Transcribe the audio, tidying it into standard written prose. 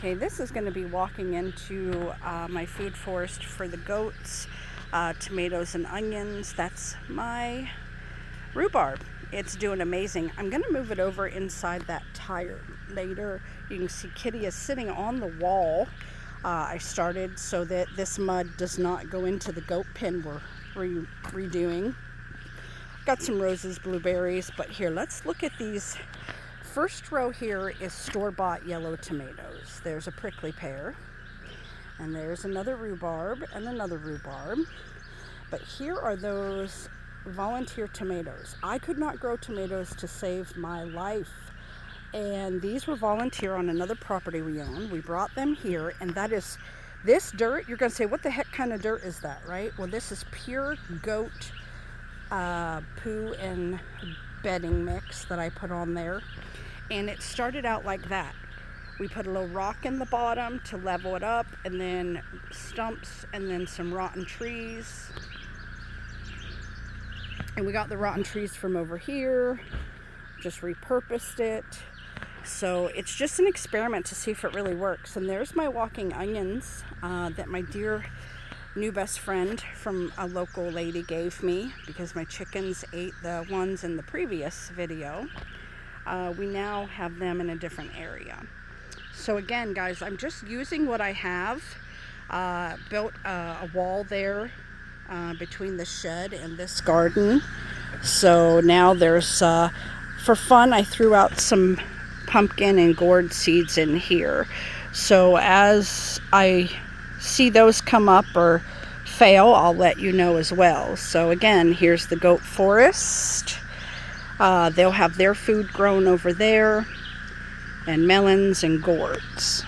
Okay, this is going to be walking into my food forest for the goats, tomatoes and onions. That's my rhubarb. It's doing amazing. I'm going to move it over inside that tire later. You can see Kitty is sitting on the wall. I started so that this mud does not go into the goat pen we're redoing. Got some roses, blueberries, but here, let's look at these. First row here is store-bought yellow tomatoes. There's a prickly pear, and there's another rhubarb and another rhubarb. But here are those volunteer tomatoes. I could not grow tomatoes to save my life, and these were volunteer on another property we own. We brought them here, and that is this dirt. You're going to say, what the heck kind of dirt is that, right? Well, this is pure goat poo and bedding mix that I put on there. And it started out like that. We put a little rock in the bottom to level it up, and then stumps, and then some rotten trees. And we got the rotten trees from over here, just repurposed it. So it's just an experiment to see if it really works. And there's my walking onions that my dear new best friend from a local lady gave me because my chickens ate the ones in the previous video. We now have them in a different area. So again, guys, I'm just using what I have. Built a wall there between the shed and this garden. So now there's, for fun, I threw out some pumpkin and gourd seeds in here. So as I see those come up or fail, I'll let you know as well. So again, here's the goat forest. They'll have their food grown over there, and melons and gourds.